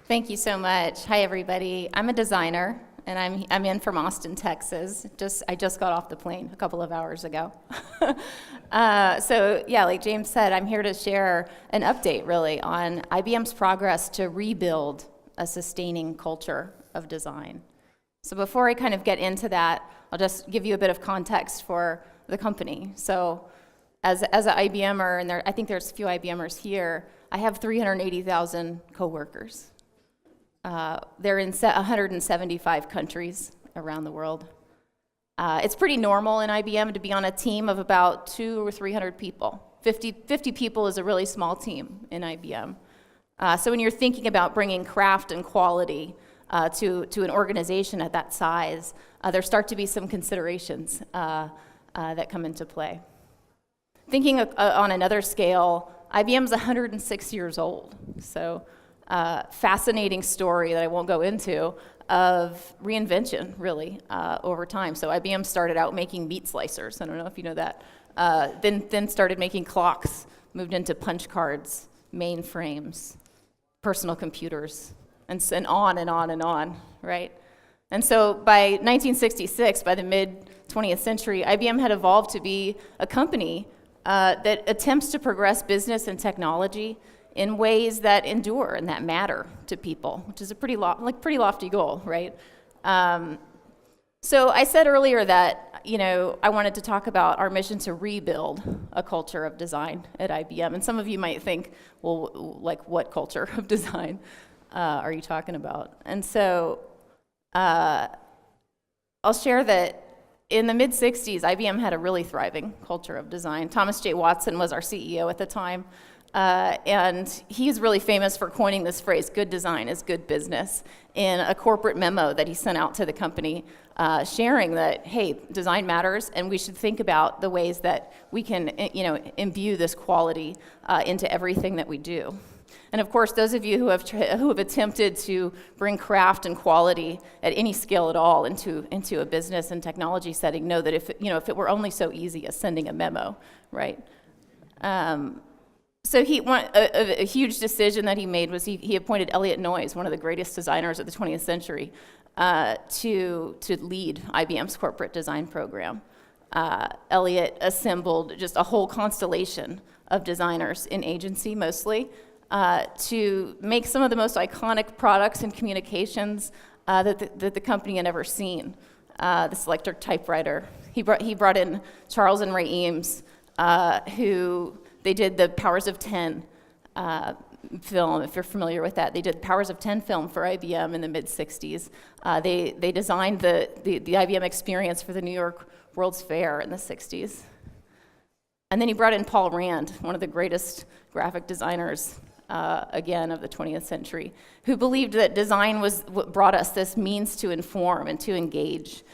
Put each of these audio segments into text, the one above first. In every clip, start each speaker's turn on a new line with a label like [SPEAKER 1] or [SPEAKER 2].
[SPEAKER 1] Thank you so much. Hi, everybody. I'm a designer, and I'm in from Austin, Texas. I just got off the plane a couple of hours ago. So yeah, like James said, I'm here to share an update really on IBM's progress to rebuild a sustaining culture of design. So before I kind of get into that, I'll just give you a bit of context for the company. So as an IBMer, and I think there's a few IBMers here, I have 380,000 coworkers. They're in 175 countries around the world. It's pretty normal in IBM to be on a team of about 200 or 300 people. 50 people is a really small team in IBM. So when you're thinking about bringing craft and quality to an organization at that size, there start to be some considerations that come into play. Thinking on another scale, IBM's 106 years old. So fascinating story that I won't go into of reinvention, really, over time. So IBM started out making meat slicers. I don't know if you know that. Then started making clocks, moved into punch cards, mainframes, personal computers, and on and on and on, right? And so by 1966, by the mid-20th century, IBM had evolved to be a company that attempts to progress business and technology in ways that endure and that matter to people, which is a pretty lofty goal, right? So I said earlier that, I wanted to talk about our mission to rebuild a culture of design at IBM. And some of you might think, well, like what culture of design are you talking about? And so I'll share that in the mid-'60s, IBM had a really thriving culture of design. Thomas J. Watson was our CEO at the time. And he's really famous for coining this phrase, good design is good business, in a corporate memo that he sent out to the company, sharing that, hey, design matters, and we should think about the ways that we can, imbue this quality into everything that we do. And of course, those of you who have attempted to bring craft and quality at any scale at all into a business and technology setting know that if it were only so easy as sending a memo, right? So a huge decision that he made was he appointed Elliot Noyes, one of the greatest designers of the 20th century, to lead IBM's corporate design program. Elliot assembled just a whole constellation of designers in agency mostly to make some of the most iconic products and communications that the company had ever seen. The Selector typewriter. He brought in Charles and Ray Eames, who they did the Powers of 10 film, if you're familiar with that. They did Powers of 10 film for IBM in the mid-'60s. They designed the IBM experience for the New York World's Fair in the '60s. And then he brought in Paul Rand, one of the greatest graphic designers, again, of the 20th century, who believed that design was what brought us this means to inform and to engage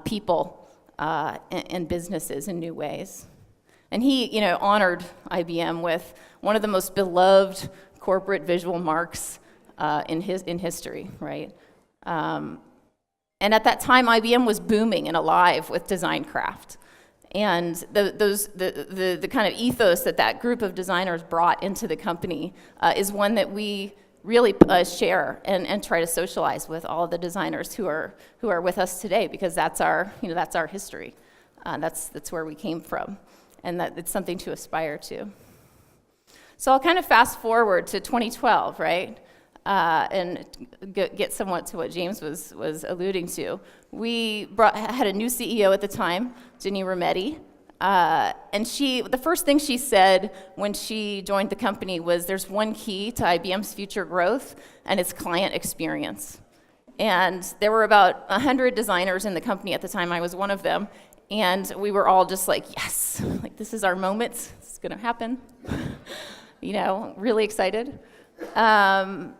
[SPEAKER 1] people and businesses in new ways. And he, honored IBM with one of the most beloved corporate visual marks in history, right? And at that time, IBM was booming and alive with design craft. And the kind of ethos that group of designers brought into the company is one that we really share and try to socialize with all of the designers who are with us today, because that's our history. That's where we came from. And that it's something to aspire to. So I'll kind of fast forward to 2012, right? And get somewhat to what James was alluding to. We had a new CEO at the time, Ginny Rometty, and the first thing she said when she joined the company was, there's one key to IBM's future growth, and it's client experience. And there were about 100 designers in the company at the time. I was one of them. And we were all just like, yes, like this is our moment. It's going to happen. Really excited. And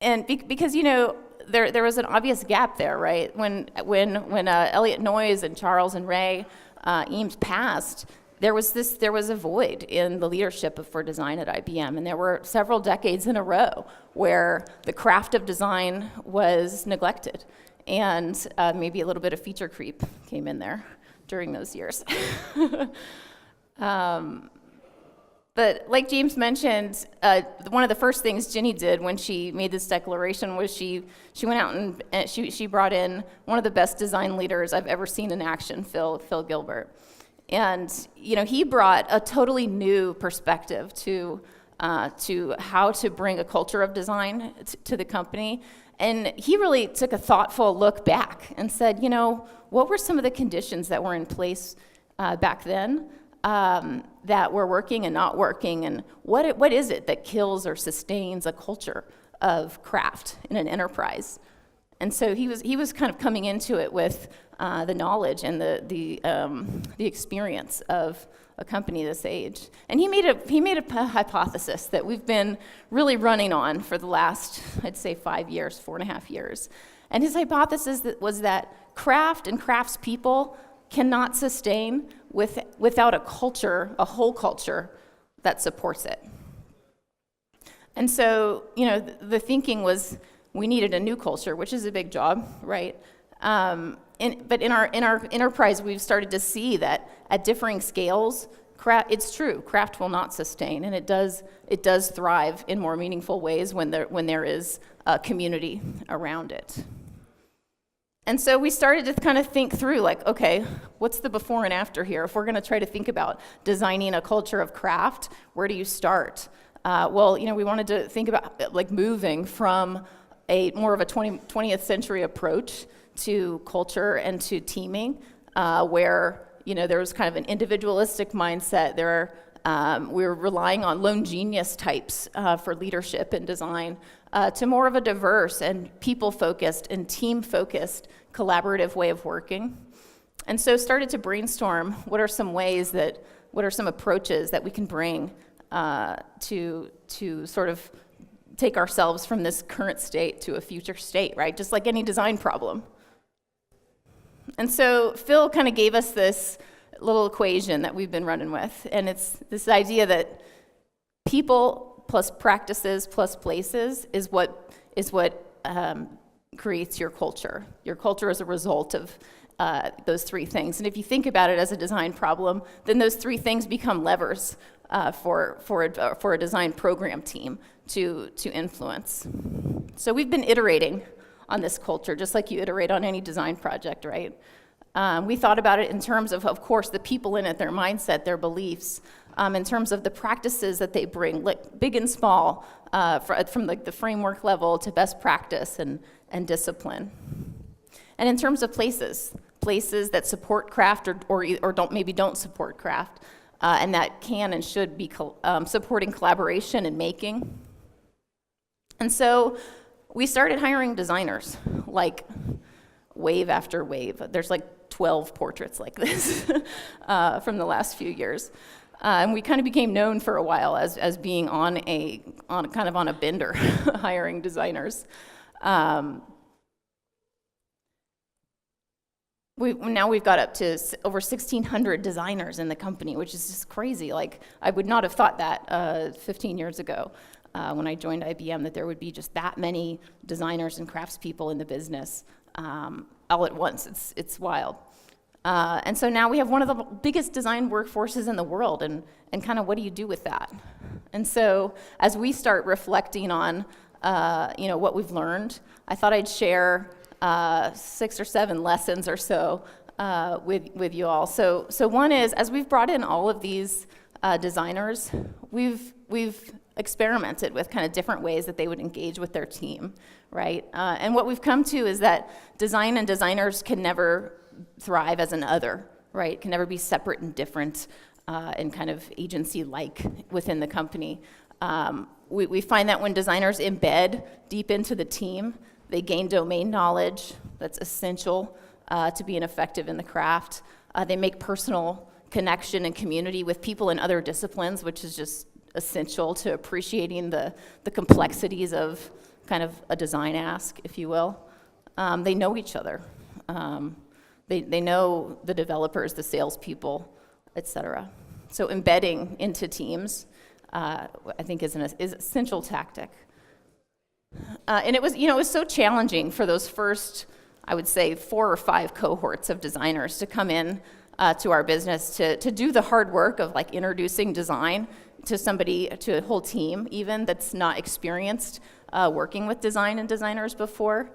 [SPEAKER 1] because, there was an obvious gap there, right? When Elliot Noyes and Charles and Ray Eames passed, there was a void in the leadership for design at IBM. And there were several decades in a row where the craft of design was neglected. And maybe a little bit of feature creep came in there during those years. But like James mentioned, one of the first things Ginny did when she made this declaration was she went out and she brought in one of the best design leaders I've ever seen in action, Phil Gilbert. And he brought a totally new perspective to how to bring a culture of design to the company. And he really took a thoughtful look back and said, what were some of the conditions that were in place back then that were working and not working, and what is it that kills or sustains a culture of craft in an enterprise? And so he was kind of coming into it with the knowledge and the experience of a company this age. And he made a hypothesis that we've been really running on for the last, I'd say, 5 years, 4.5 years. And his hypothesis was that craft and craftspeople cannot sustain without a culture, a whole culture that supports it. And so, the thinking was we needed a new culture, which is a big job, right? But in our enterprise, we've started to see that at differing scales, it's true, craft will not sustain, and it does thrive in more meaningful ways when there is a community around it. And so we started to kind of think through, okay, what's the before and after here? If we're going to try to think about designing a culture of craft, where do you start? We wanted to think about moving from more of a 20th century approach to culture and to teaming, where there was kind of an individualistic mindset. We were relying on lone genius types for leadership and design, to more of a diverse and people-focused and team-focused collaborative way of working. And so started to brainstorm what are some approaches that we can bring to sort of take ourselves from this current state to a future state, right? Just like any design problem. And so Phil kind of gave us this little equation that we've been running with, and it's this idea that people plus practices plus places is what creates your culture. Your culture is a result of those three things. And if you think about it as a design problem, then those three things become levers for a design program team to influence. So we've been iterating on this culture, just like you iterate on any design project, right? We thought about it in terms of course, the people in it, their mindset, their beliefs, in terms of the practices that they bring, big and small, from the framework level to best practice and discipline. And in terms of places that support craft or don't support craft, and that can and should be supporting collaboration and making. And so we started hiring designers, wave after wave. There's 12 portraits like this from the last few years. And we kind of became known for a while as being on a bender, hiring designers. We've got up to over 1,600 designers in the company, which is just crazy. I would not have thought that 15 years ago when I joined IBM, that there would be just that many designers and craftspeople in the business all at once. It's wild. And so now we have one of the biggest design workforces in the world, and kind of what do you do with that? And so as we start reflecting on what we've learned, I thought I'd share 6 or 7 lessons or so with you all. So one is, as we've brought in all of these designers, we've experimented with kind of different ways that they would engage with their team, right? And what we've come to is that design and designers can never thrive as an other, right? Can never be separate and different and kind of agency-like within the company. We find that when designers embed deep into the team, they gain domain knowledge that's essential to being effective in the craft. They make personal connection and community with people in other disciplines, which is just essential to appreciating the complexities of kind of a design ask, if you will. They know each other. They know the developers, the salespeople, et cetera. So embedding into teams, I think, is an essential tactic. And it was so challenging for those first, I would say, 4 or 5 cohorts of designers to come in to our business to do the hard work of introducing design to a whole team even that's not experienced working with design and designers before,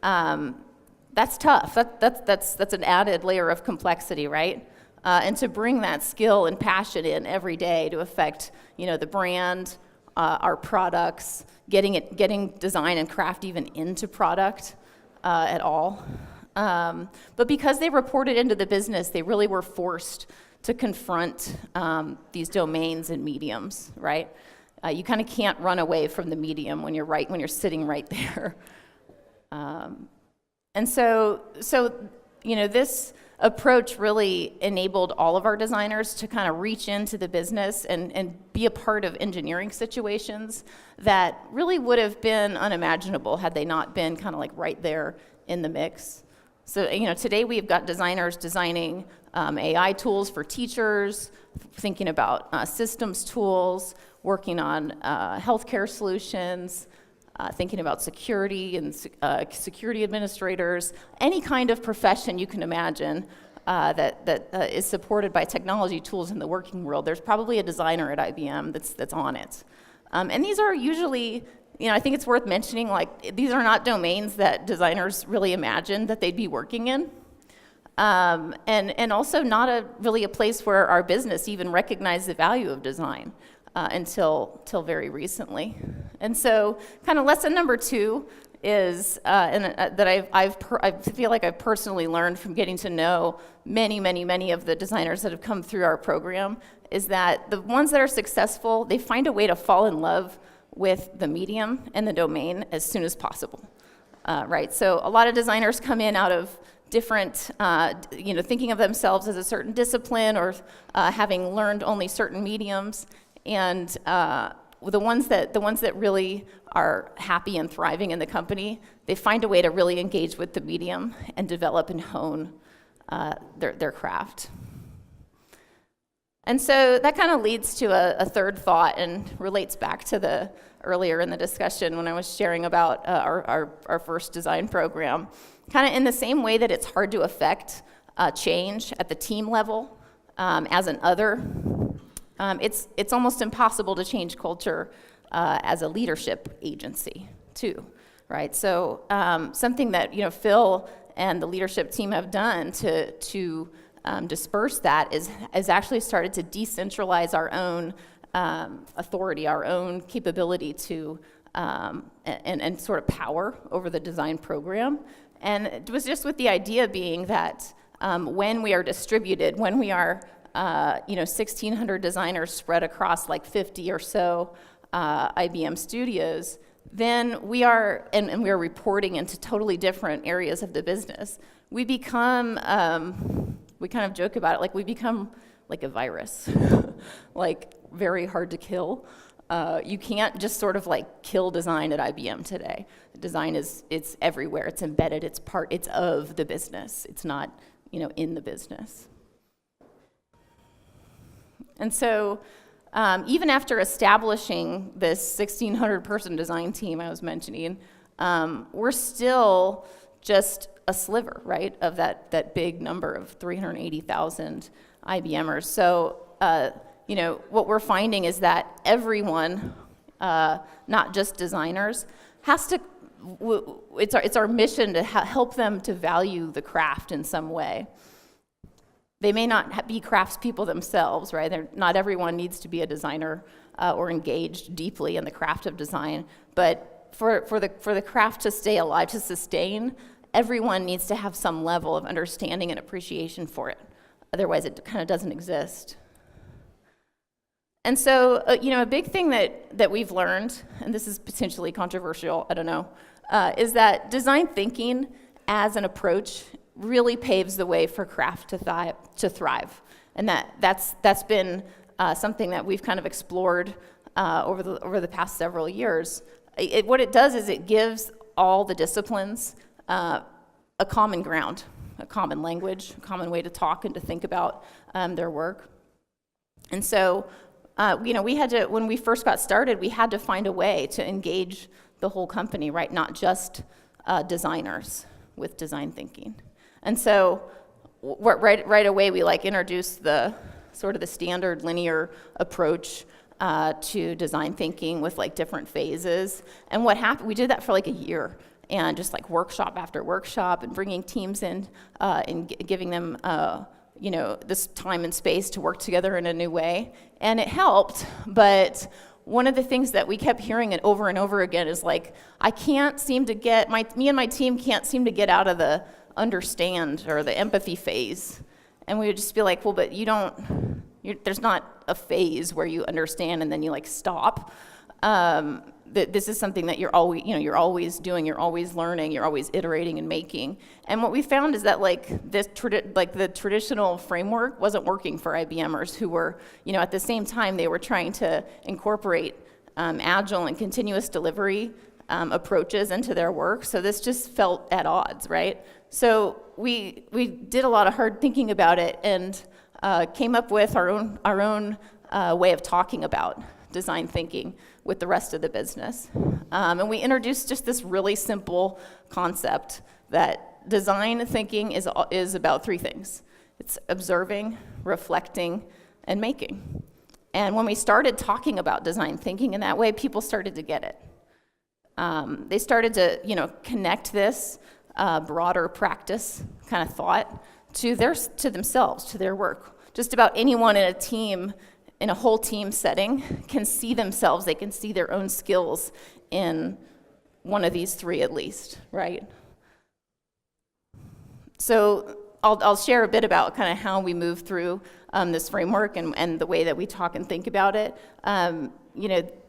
[SPEAKER 1] that's tough. That's an added layer of complexity, right? And to bring that skill and passion in every day to affect, the brand, our products, getting design and craft even into product at all. But because they reported into the business, they really were forced to confront these domains and mediums, right? You kind of can't run away from the medium when you're sitting right there. And so this approach really enabled all of our designers to kind of reach into the business and be a part of engineering situations that really would have been unimaginable had they not been kind of like right there in the mix. So, today we've got designers designing AI tools for teachers, thinking about systems tools, working on healthcare solutions, thinking about security and security administrators, any kind of profession you can imagine that is supported by technology tools in the working world. There's probably a designer at IBM that's on it. And these are usually, I think it's worth mentioning, like, these are not domains that designers really imagined that they'd be working in. And also not really a place where our business even recognized the value of design until very recently. And so kind of lesson number 2 is, that I feel like I've personally learned from getting to know many of the designers that have come through our program, is that the ones that are successful, they find a way to fall in love with the medium and the domain as soon as possible, right? So a lot of designers come in out of different, thinking of themselves as a certain discipline or having learned only certain mediums, and the ones that really are happy and thriving in the company, they find a way to really engage with the medium and develop and hone their craft. And so that kind of leads to a third thought and relates back to the earlier in the discussion when I was sharing about our first design program. Kind of in the same way that it's hard to affect change at the team level as an other, it's almost impossible to change culture as a leadership agency too, right? So something that Phil and the leadership team have done to disperse that is actually started to decentralize our own authority, our own capability to and sort of power over the design program. And it was just with the idea being that when we are distributed, when we are 1,600 designers spread across like 50 or so IBM studios, then we are reporting into totally different areas of the business. We become, we kind of joke about it, like we become like a virus, like very hard to kill. You can't just sort of like kill design at IBM today. Design it's everywhere, it's embedded, it's of the business. It's not, in the business. And so even after establishing this 1,600 person design team I was mentioning, we're still just a sliver, right, of that big number of 380,000 IBMers. So, what we're finding is that everyone, not just designers, has to, it's our mission to help them to value the craft in some way. They may not be craftspeople themselves, right? Not everyone needs to be a designer or engaged deeply in the craft of design, but for the craft to stay alive, to sustain, everyone needs to have some level of understanding and appreciation for it. Otherwise, it kind of doesn't exist. And so, a big thing that we've learned, and this is potentially controversial, I don't know, is that design thinking as an approach really paves the way for craft to thrive. And that's been something that we've kind of explored over the past several years. What it does is it gives all the disciplines a common ground, a common language, a common way to talk and to think about their work. And so, we had to, when we first got started, we had to find a way to engage the whole company, right? Not just designers with design thinking. And so, right away, we introduced the sort of the standard linear approach to design thinking with like different phases. And what happened, we did that for like a year, and just like workshop after workshop, and bringing teams in and giving them this time and space to work together in a new way. And it helped, but one of the things that we kept hearing it over and over again is like, I can't seem to get, me and my team can't seem to get out of the understand or the empathy phase. And we would just be like, well, but there's not a phase where you understand and then you like stop. This is something that you're always doing, you're always learning, you're always iterating and making. And what we found is that the traditional framework wasn't working for IBMers who were, at the same time they were trying to incorporate agile and continuous delivery approaches into their work. So this just felt at odds, right? So we did a lot of hard thinking about it and came up with our own way of talking about design thinking with the rest of the business. And we introduced just this really simple concept that design thinking is about three things. It's observing, reflecting, and making. And when we started talking about design thinking in that way, people started to get it. They started to, connect this broader practice kind of thought to themselves, to their work. Just about anyone in a team, in a whole team setting, can see themselves, they can see their own skills in one of these three at least, right? So I'll share a bit about kind of how we move through this framework and the way that we talk and think about it.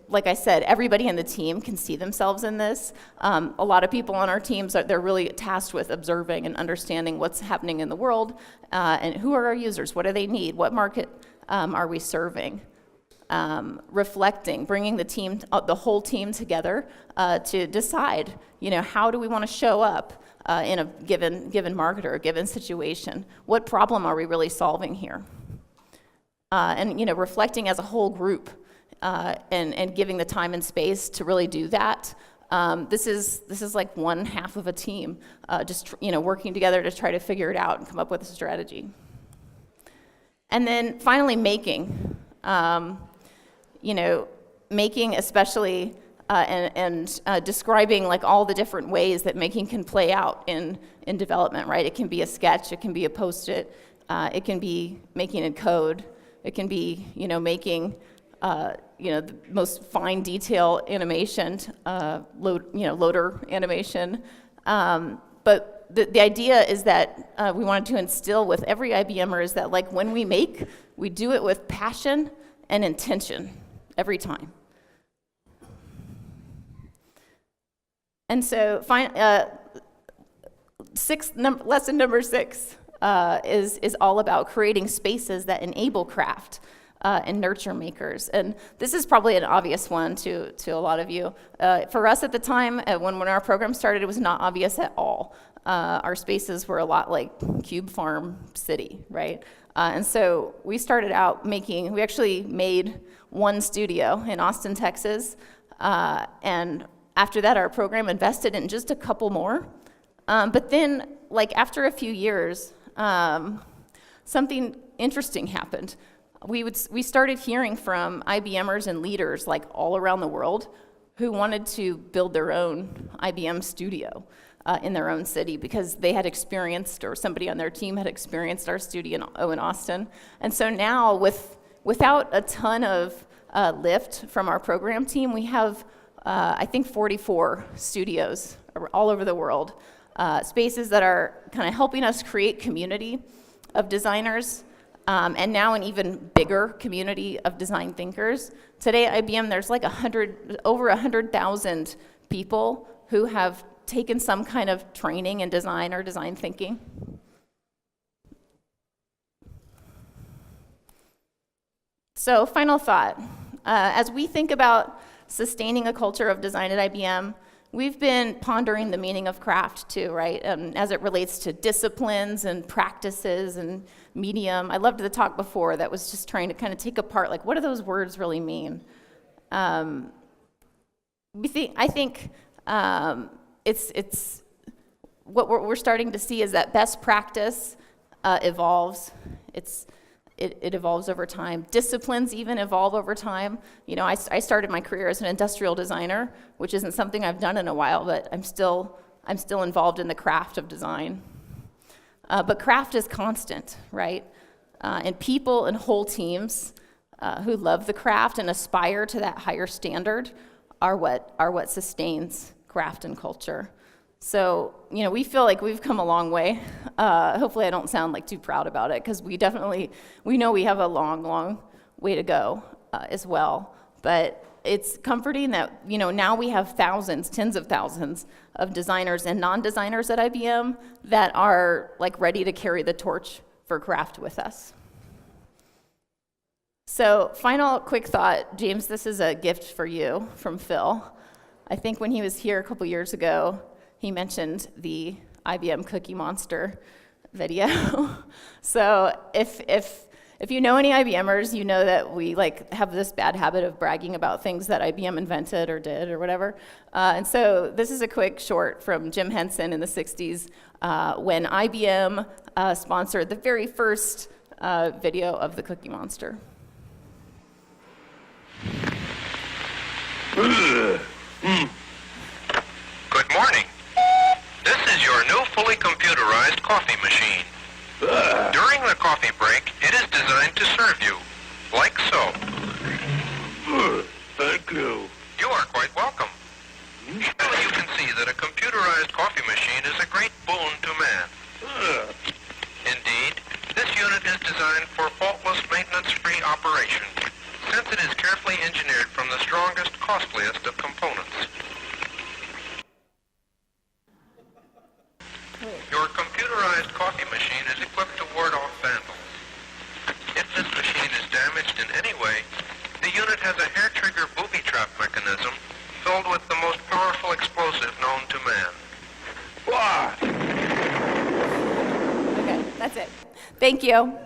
[SPEAKER 1] Like I said, everybody in the team can see themselves in this. A lot of people on our teams, they're really tasked with observing and understanding what's happening in the world, and who are our users, what do they need, what market are we serving? Reflecting, bringing the whole team together to decide, how do we want to show up in a given market or a given situation? What problem are we really solving here? And reflecting as a whole group. And giving the time and space to really do that. This is like one half of a team, just working together to try to figure it out and come up with a strategy. And then finally, making, making especially and describing like all the different ways that making can play out in development. Right? It can be a sketch, it can be a Post-it, it can be making a code, it can be making. The most fine detail animation, loader animation. But the idea is that we wanted to instill with every IBMer is that like when we make, we do it with passion and intention every time. And so lesson number 6 is all about creating spaces that enable craft. And nurture makers. And this is probably an obvious one to a lot of you. For us at the time, when our program started, it was not obvious at all. Our spaces were a lot like Cube Farm City, right? And so we started out we actually made one studio in Austin, Texas. And after that, our program invested in just a couple more. But then, after a few years, something interesting happened. We started hearing from IBMers and leaders all around the world who wanted to build their own IBM studio in their own city because they had experienced, or somebody on their team had experienced our studio in Austin. And so now, without a ton of lift from our program team, we have, I think, 44 studios all over the world, spaces that are kind of helping us create community of designers. And now an even bigger community of design thinkers. Today at IBM, there's over 100,000 people who have taken some kind of training in design or design thinking. So, final thought. As we think about sustaining a culture of design at IBM, we've been pondering the meaning of craft too, right? As it relates to disciplines and practices and medium. I loved the talk before that was just trying to kind of take apart, what do those words really mean? I think it's what we're starting to see is that best practice evolves. it evolves over time. Disciplines even evolve over time. You know, I started my career as an industrial designer, which isn't something I've done in a while, but I'm still involved in the craft of design. But craft is constant, right? And people and whole teams who love the craft and aspire to that higher standard are what sustains craft and culture. So, you know, we feel like we've come a long way. Hopefully I don't sound like too proud about it, because we know we have a long, long way to go as well. But it's comforting that, you know, now we have thousands, tens of thousands of designers and non-designers at IBM that are like ready to carry the torch for craft with us. So, final quick thought, James, this is a gift for you from Phil. I think when he was here a couple years ago, he mentioned the IBM Cookie Monster video. So if you know any IBMers, you know that we like have this bad habit of bragging about things that IBM invented or did or whatever. And so this is a quick short from Jim Henson in the 60s when IBM sponsored the very first video of the Cookie Monster.
[SPEAKER 2] Good morning. This is your new fully computerized coffee machine. During the coffee break, it is designed to serve you, like so.
[SPEAKER 3] Thank you.
[SPEAKER 2] You are quite welcome. Surely you can see that a computerized coffee machine is a great boon to man. Indeed, this unit is designed for faultless, maintenance-free operation, since it is carefully engineered from the strongest, costliest of components. Your computerized coffee machine is equipped to ward off vandals. If this machine is damaged in any way, the unit has a hair trigger booby trap mechanism filled with the most powerful explosive known to man.
[SPEAKER 3] What?
[SPEAKER 1] Okay, that's it. Thank you.